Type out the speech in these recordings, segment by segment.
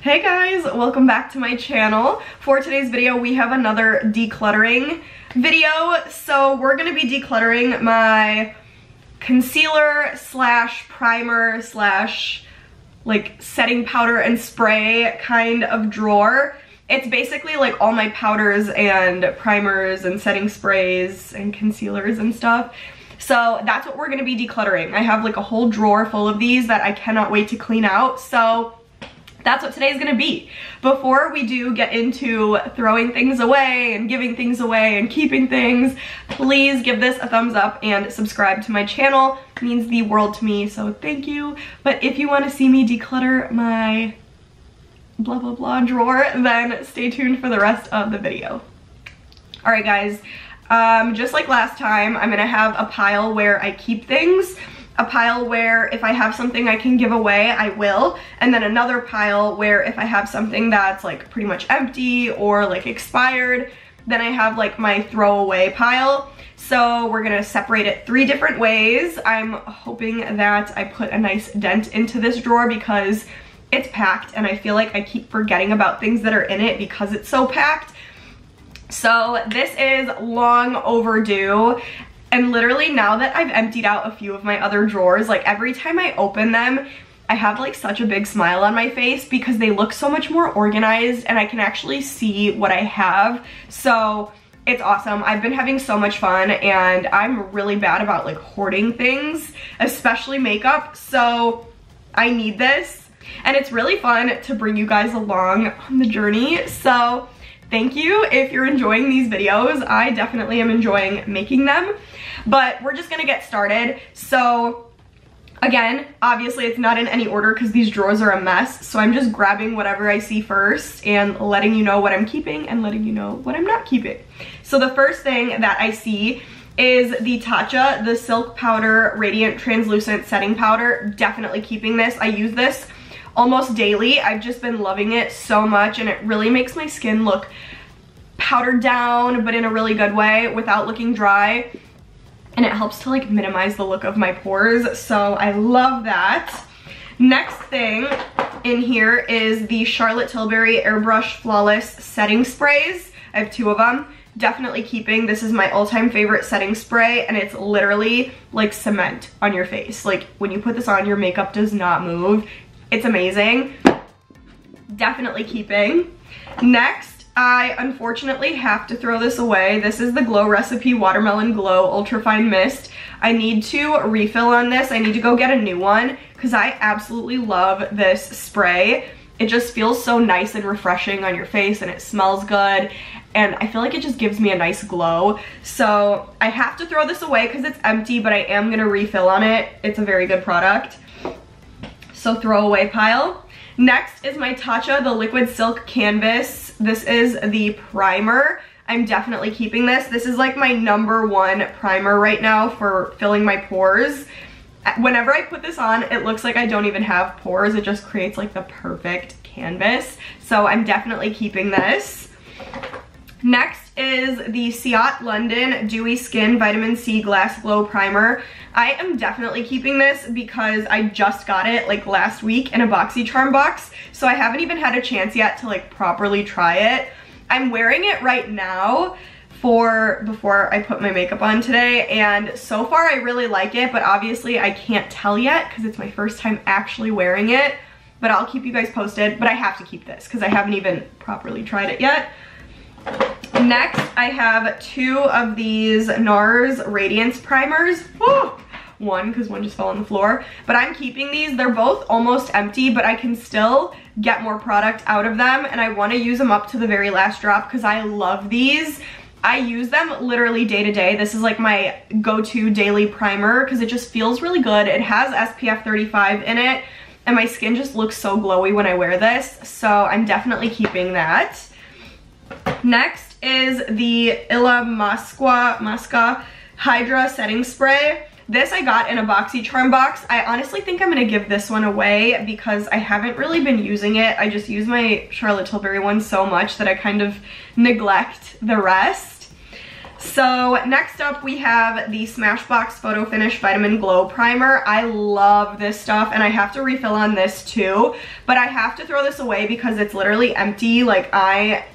Hey guys, welcome back to my channel. For today's video, we have another decluttering video. So we're gonna be decluttering my concealer slash primer slash like setting powder and spray kind of drawer. It's basically like all my powders and primers and setting sprays and concealers and stuff. So that's what we're gonna be decluttering. I have like a whole drawer full of these that I cannot wait to clean out. So that's what today's gonna be. Before we do get into throwing things away and giving things away and keeping things, please give this a thumbs up and subscribe to my channel. It means the world to me, so thank you. But if you wanna see me declutter my blah blah blah drawer, then stay tuned for the rest of the video. All right guys, just like last time, I'm gonna have a pile where I keep things, a pile where if I have something I can give away, I will, and then another pile where if I have something that's like pretty much empty or like expired, then I have like my throwaway pile. So we're gonna separate it 3 different ways. I'm hoping that I put a nice dent into this drawer because it's packed and I feel like I keep forgetting about things that are in it because it's so packed. So this is long overdue. And literally now that I've emptied out a few of my other drawers, like every time I open them, I have like such a big smile on my face because they look so much more organized and I can actually see what I have. So it's awesome. I've been having so much fun and I'm really bad about like hoarding things, especially makeup. So I need this and it's really fun to bring you guys along on the journey. So thank you if you're enjoying these videos. I definitely am enjoying making them. But we're just gonna get started. So again, obviously it's not in any order because these drawers are a mess. So I'm just grabbing whatever I see first and letting you know what I'm keeping and letting you know what I'm not keeping. So the first thing that I see is the Tatcha, the Silk Powder Radiant Translucent Setting Powder. Definitely keeping this. I use this almost daily. I've just been loving it so much and it really makes my skin look powdered down, but in a really good way without looking dry. And it helps to like minimize the look of my pores, so I love that. Next thing in here is the Charlotte Tilbury Airbrush Flawless Setting Sprays. I have 2 of them. Definitely keeping. This is my all-time favorite setting spray and it's literally like cement on your face. Like when you put this on, your makeup does not move. It's amazing. Definitely keeping. Next, I unfortunately have to throw this away. This is the Glow Recipe Watermelon Glow Ultrafine Mist. I need to refill on this. I need to go get a new one because I absolutely love this spray. It just feels so nice and refreshing on your face and it smells good. And I feel like it just gives me a nice glow. So I have to throw this away because it's empty, but I am gonna refill on it. It's a very good product. So throwaway pile. Next is my Tatcha, the Liquid Silk Canvas. This is the primer. I'm definitely keeping this. This is like my #1 primer right now for filling my pores. Whenever I put this on, it looks like I don't even have pores. It just creates like the perfect canvas. So I'm definitely keeping this. Next is the Ciat London Dewy Skin Vitamin C Glass Glow Primer. I am definitely keeping this because I just got it like last week in a BoxyCharm box. So I haven't even had a chance yet to like properly try it. I'm wearing it right now before I put my makeup on today. And so far I really like it, but obviously I can't tell yet because it's my first time actually wearing it. But I'll keep you guys posted. But I have to keep this because I haven't even properly tried it yet. Next, I have 2 of these NARS Radiance Primers. Woo! One, because one just fell on the floor. But I'm keeping these. They're both almost empty, but I can still get more product out of them. And I want to use them up to the very last drop because I love these. I use them literally day to day. This is like my go-to daily primer because it just feels really good. It has SPF 35 in it. And my skin just looks so glowy when I wear this. So I'm definitely keeping that. Next is the Illa Masca Hydra Setting Spray. This I got in a BoxyCharm box. I honestly think I'm gonna give this one away because I haven't really been using it. I just use my Charlotte Tilbury one so much that I kind of neglect the rest. So next up we have the Smashbox Photo Finish Vitamin Glow Primer. I love this stuff and I have to refill on this too, but I have to throw this away because it's literally empty. Like I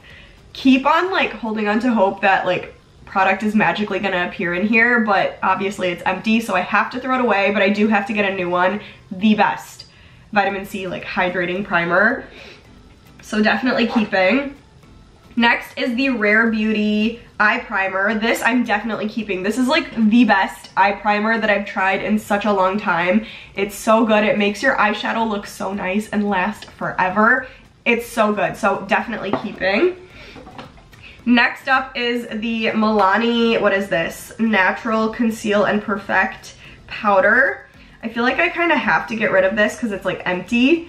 keep on like holding on to hope that like product is magically gonna appear in here, but obviously it's empty, so I have to throw it away, but I do have to get a new one. The best vitamin C like hydrating primer. So definitely keeping. Next is the Rare Beauty eye primer. This I'm definitely keeping. This is like the best eye primer that I've tried in such a long time. It's so good. It makes your eyeshadow look so nice and last forever. It's so good, so definitely keeping. Next up is the Milani, what is this? Natural Conceal and Perfect Powder. I feel like I kind of have to get rid of this because it's like empty.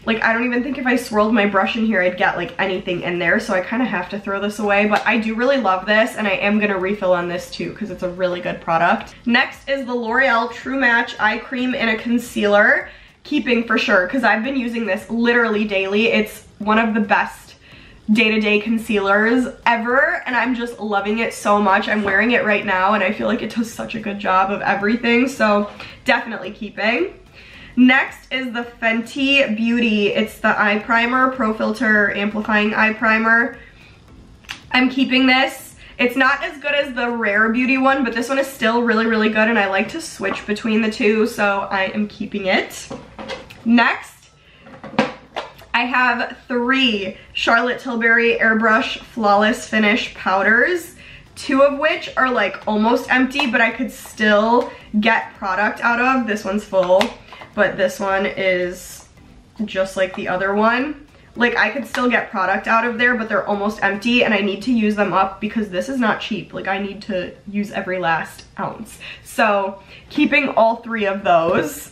Like I don't even think if I swirled my brush in here I'd get like anything in there, so I kind of have to throw this away, but I do really love this and I am gonna refill on this too because it's a really good product. Next is the L'Oreal True Match Eye Cream in a Concealer. Keeping for sure because I've been using this literally daily. It's one of the best day-to-day concealers ever and I'm just loving it so much. I'm wearing it right now and I feel like it does such a good job of everything, so definitely keeping. Next is the Fenty Beauty. It's the eye primer, Pro Filter Amplifying Eye Primer. I'm keeping this. It's not as good as the Rare Beauty one, but this one is still really, really good and I like to switch between the two, so I am keeping it. Next, I have 3 Charlotte Tilbury Airbrush Flawless Finish powders, 2 of which are like almost empty, but I could still get product out of. This one's full, but this one is just like the other one. Like I could still get product out of there, but they're almost empty and I need to use them up because this is not cheap. Like I need to use every last ounce. So keeping all 3 of those.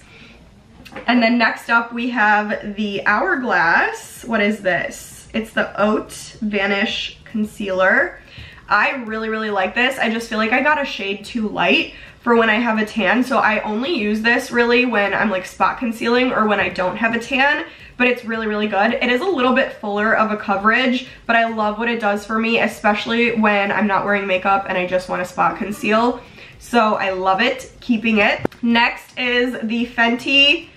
And then next up we have the Hourglass. What is this? It's the Oat Vanish Concealer. I really, really like this. I just feel like I got a shade too light for when I have a tan, so I only use this really when I'm like spot concealing or when I don't have a tan, but it's really, really good. It is a little bit fuller of a coverage, but I love what it does for me, especially when I'm not wearing makeup and I just want to spot conceal. So I love it, keeping it. Next is the Fenty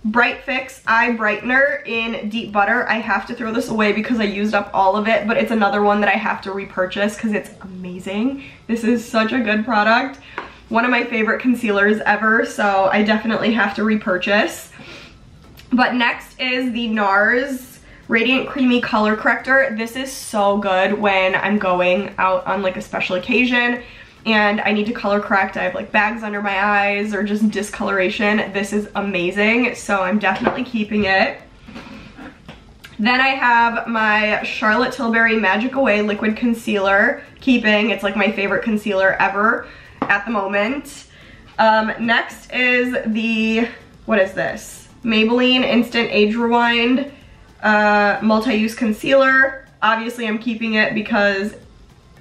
Bright Fix Eye Brightener in Deep Butter. I have to throw this away because I used up all of it, but it's another one that I have to repurchase because it's amazing. This is such a good product. One of my favorite concealers ever, so I definitely have to repurchase. But next is the NARS Radiant Creamy Color Corrector. This is so good when I'm going out on like a special occasion and I need to color correct. I have like bags under my eyes or just discoloration. This is amazing, so I'm definitely keeping it. Then I have my Charlotte Tilbury Magic Away Liquid Concealer, keeping. It's like my favorite concealer ever at the moment. Next is the, what is this? Maybelline Instant Age Rewind Multi-Use Concealer. Obviously I'm keeping it because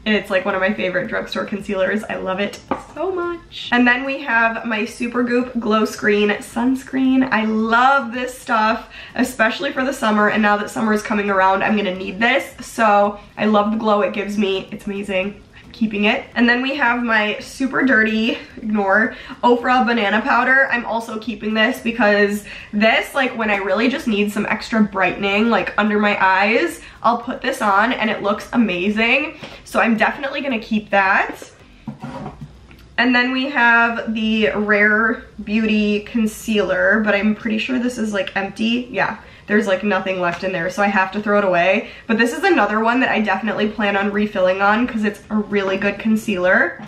it's like one of my favorite drugstore concealers. I love it so much. And then we have my Supergoop Glow Screen Sunscreen. I love this stuff, especially for the summer. And now that summer is coming around, I'm gonna need this. So I love the glow it gives me. It's amazing. I'm keeping it. And then we have my Super Dirty, ignore, Ofra Banana Powder. I'm also keeping this because this, like when I really just need some extra brightening, like under my eyes, I'll put this on and it looks amazing. So I'm definitely gonna keep that. And then we have the Rare Beauty Concealer, but I'm pretty sure this is like empty. Yeah, there's like nothing left in there, so I have to throw it away. But this is another one that I definitely plan on refilling on because it's a really good concealer.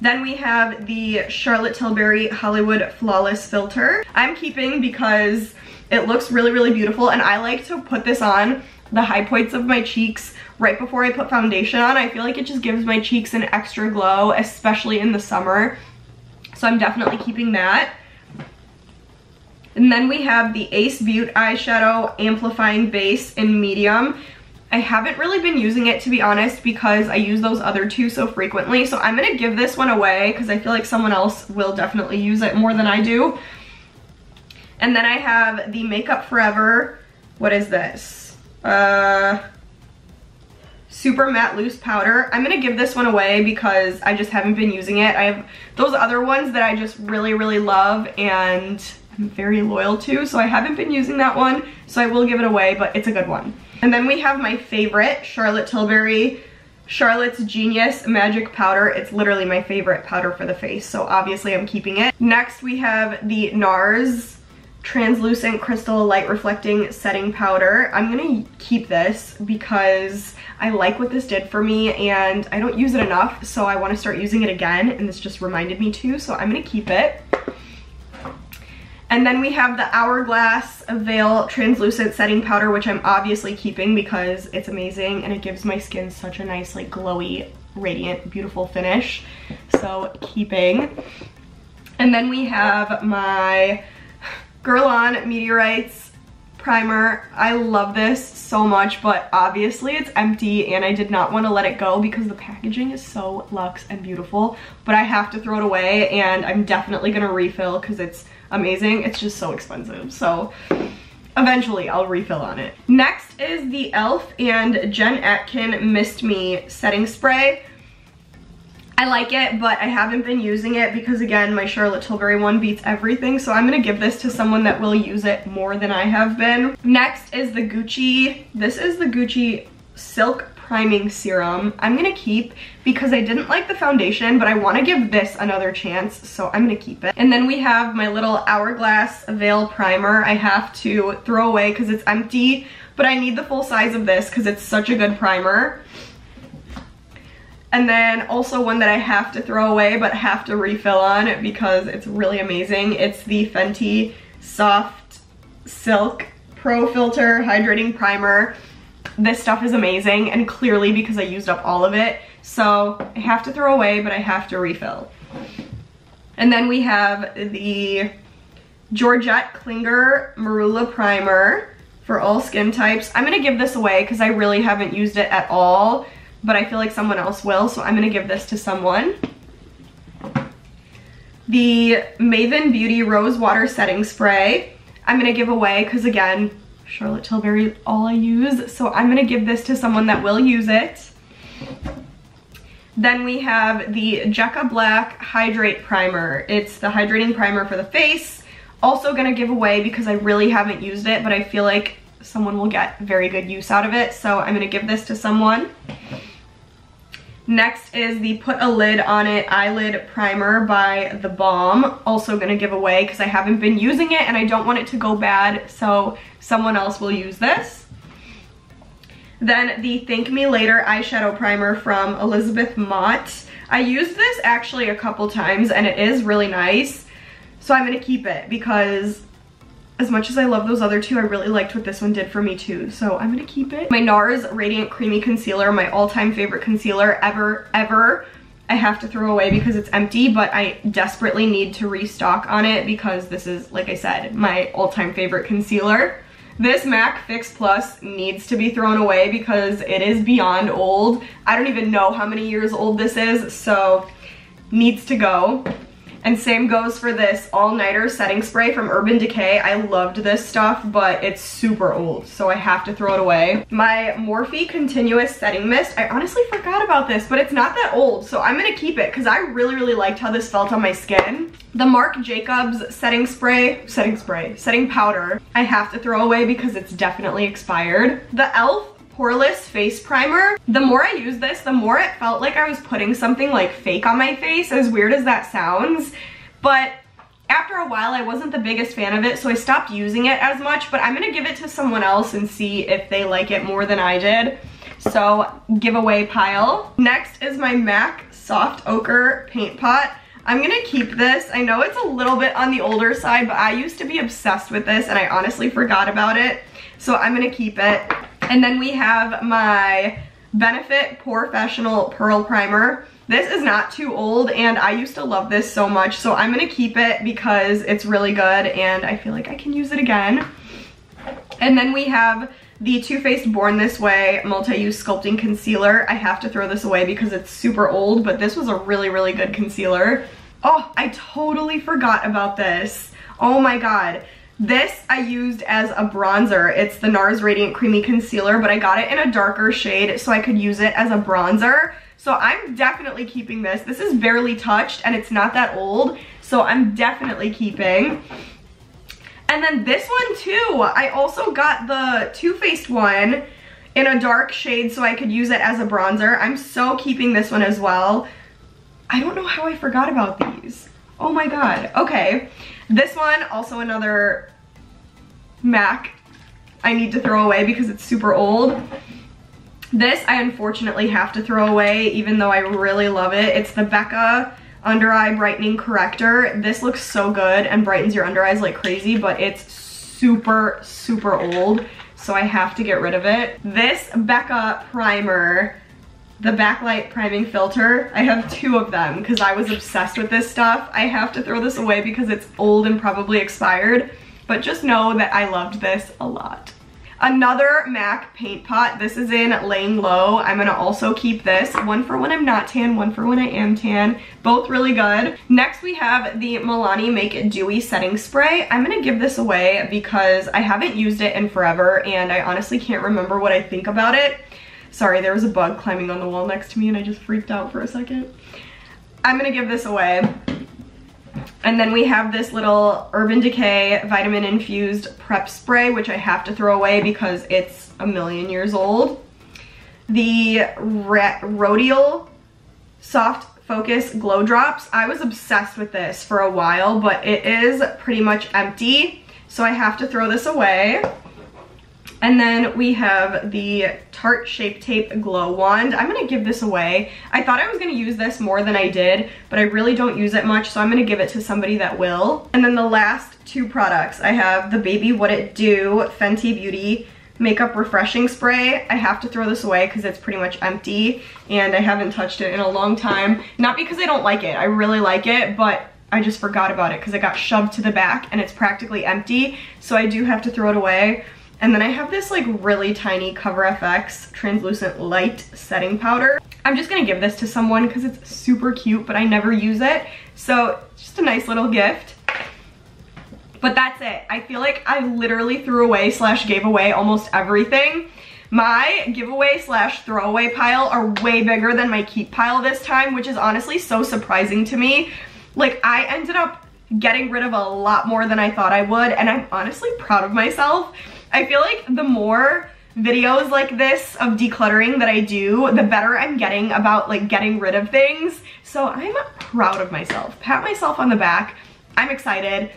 Then we have the Charlotte Tilbury Hollywood Flawless Filter. I'm keeping because it looks really, really beautiful and I like to put this on the high points of my cheeks right before I put foundation on. I feel like it just gives my cheeks an extra glow, especially in the summer. So I'm definitely keeping that. And then we have the Ace Beauty Eyeshadow Amplifying Base in medium. I haven't really been using it, to be honest, because I use those other 2 so frequently. So I'm gonna give this one away because I feel like someone else will definitely use it more than I do. And then I have the Makeup Forever, what is this? Super Matte Loose Powder. I'm gonna give this one away because I just haven't been using it. I have those other ones that I just really, really love and I'm very loyal to, so I haven't been using that one, so I will give it away, but it's a good one. And then we have my favorite, Charlotte Tilbury Charlotte's Genius Magic Powder. It's literally my favorite powder for the face, so obviously I'm keeping it. Next we have the NARS Translucent Crystal Light Reflecting Setting Powder. I'm gonna keep this because I like what this did for me and I don't use it enough, so I want to start using it again, and this just reminded me to, so I'm gonna keep it. And then we have the Hourglass Veil Translucent Setting Powder, which I'm obviously keeping because it's amazing and it gives my skin such a nice, like, glowy, radiant, beautiful finish. So keeping. And then we have my Girl On Meteorites Primer. I love this so much, but obviously it's empty and I did not want to let it go because the packaging is so luxe and beautiful, but I have to throw it away and I'm definitely gonna refill because it's amazing. It's just so expensive, so eventually I'll refill on it. Next is the e.l.f. and Jen Atkin Mist Me Setting Spray. I like it, but I haven't been using it because, again, my Charlotte Tilbury one beats everything, so I'm gonna give this to someone that will use it more than I have been. Next is the Gucci, this is the Gucci Silk Priming Serum. I'm gonna keep because I didn't like the foundation, but I wanna give this another chance, so I'm gonna keep it. And then we have my little Hourglass Veil Primer. I have to throw away because it's empty, but I need the full size of this because it's such a good primer. And then also one that I have to throw away but have to refill on because it's really amazing. It's the Fenty Soft Silk Pro Filter Hydrating Primer. This stuff is amazing, and clearly because I used up all of it, so I have to throw away but I have to refill. And then we have the Georgette Klinger Marula Primer for all skin types. I'm gonna give this away because I really haven't used it at all, but I feel like someone else will, so I'm gonna give this to someone. The Maven Beauty Rose Water Setting Spray. I'm gonna give away because, again, Charlotte Tilbury is all I use, so I'm gonna give this to someone that will use it. Then we have the Jekka Black Hydrate Primer. It's the hydrating primer for the face. Also gonna give away because I really haven't used it, but I feel like someone will get very good use out of it, so I'm gonna give this to someone. Next is the Put a Lid on It Eyelid Primer by The Balm. Also gonna give away because I haven't been using it and I don't want it to go bad, so someone else will use this. Then the Thank Me Later Eyeshadow Primer from Elizabeth Mott. I used this actually a couple times and it is really nice, so I'm gonna keep it because as much as I love those other two, I really liked what this one did for me too, so I'm gonna keep it. My NARS Radiant Creamy Concealer, my all-time favorite concealer ever. I have to throw away because it's empty, but I desperately need to restock on it because this is, like I said, my all-time favorite concealer. This MAC Fix Plus needs to be thrown away because it is beyond old. I don't even know how many years old this is, so needs to go. And same goes for this All-Nighter Setting Spray from Urban Decay. I loved this stuff, but it's super old, so I have to throw it away. My Morphe Continuous Setting Mist. I honestly forgot about this, but it's not that old, so I'm gonna keep it because I really liked how this felt on my skin. The Marc Jacobs Setting Powder. I have to throw away because it's definitely expired. The e.l.f. Poreless Face Primer. The more I use this, the more it felt like I was putting something like fake on my face, as weird as that sounds. But after a while, I wasn't the biggest fan of it, so I stopped using it as much, but I'm gonna give it to someone else and see if they like it more than I did. So, giveaway pile. Next is my MAC Soft Ochre Paint Pot. I'm gonna keep this. I know it's a little bit on the older side, but I used to be obsessed with this and I honestly forgot about it. So I'm gonna keep it. And then we have my Benefit Porefessional Pearl Primer. This is not too old and I used to love this so much, so I'm gonna keep it because it's really good and I feel like I can use it again. And then we have the Too Faced Born This Way Multi-Use Sculpting Concealer. I have to throw this away because it's super old, but this was a really good concealer. Oh, I totally forgot about this. Oh my god. This I used as a bronzer. It's the NARS Radiant Creamy Concealer, but I got it in a darker shade so I could use it as a bronzer. So I'm definitely keeping this. This is barely touched and it's not that old, so I'm definitely keeping. And then this one too, I also got the Too Faced one in a dark shade so I could use it as a bronzer. I'm so keeping this one as well. I don't know how I forgot about these. Oh my god. Okay. This one, also another MAC I need to throw away because it's super old. This I unfortunately have to throw away even though I really love it. It's the Becca Under Eye Brightening Corrector. This looks so good and brightens your under eyes like crazy, but it's super, super old, so I have to get rid of it. This Becca primer, the backlight priming filter, I have 2 of them because I was obsessed with this stuff. I have to throw this away because it's old and probably expired, but just know that I loved this a lot. Another MAC paint pot. This is in Laying Low. I'm gonna also keep this. One for when I'm not tan, one for when I am tan. Both really good. Next we have the Milani Make It Dewy Setting Spray. I'm gonna give this away because I haven't used it in forever and I honestly can't remember what I think about it. Sorry, there was a bug climbing on the wall next to me and I just freaked out for a second. I'm gonna give this away. And then we have this little Urban Decay vitamin infused prep spray, which I have to throw away because it's a million years old. The Rodial Soft Focus Glow Drops. I was obsessed with this for a while, but it is pretty much empty, so I have to throw this away. And then we have the Tarte Shape Tape Glow Wand. I'm gonna give this away. I thought I was gonna use this more than I did, but I really don't use it much, so I'm gonna give it to somebody that will. And then the last 2 products, I have the Baby What It Do Fenty Beauty Makeup Refreshing Spray. I have to throw this away because it's pretty much empty and I haven't touched it in a long time. Not because I don't like it, I really like it, but I just forgot about it because it got shoved to the back and it's practically empty, so I do have to throw it away. And then I have this like really tiny Cover FX Translucent Light Setting Powder. I'm just gonna give this to someone because it's super cute, but I never use it. So just a nice little gift. But that's it. I feel like I literally threw away / gave away almost everything. My giveaway / throwaway pile are way bigger than my keep pile this time, which is honestly so surprising to me. Like I ended up getting rid of a lot more than I thought I would, and I'm honestly proud of myself. I feel like the more videos like this of decluttering that I do, the better I'm getting about like getting rid of things. So I'm proud of myself. Pat myself on the back. I'm excited.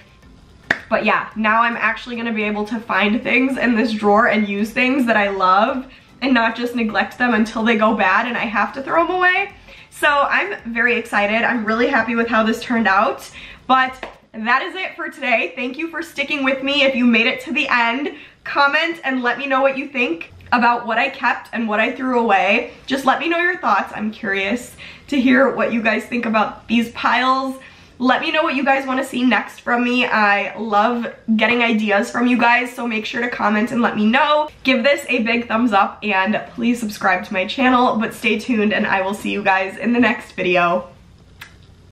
But yeah, now I'm actually gonna be able to find things in this drawer and use things that I love and not just neglect them until they go bad and I have to throw them away. So I'm very excited. I'm really happy with how this turned out. But that is it for today. Thank you for sticking with me. If you made it to the end, comment and let me know what you think about what I kept and what I threw away. Just let me know your thoughts. I'm curious to hear what you guys think about these piles. Let me know what you guys want to see next from me. I love getting ideas from you guys, so make sure to comment and let me know. Give this a big thumbs up and please subscribe to my channel, but stay tuned and I will see you guys in the next video.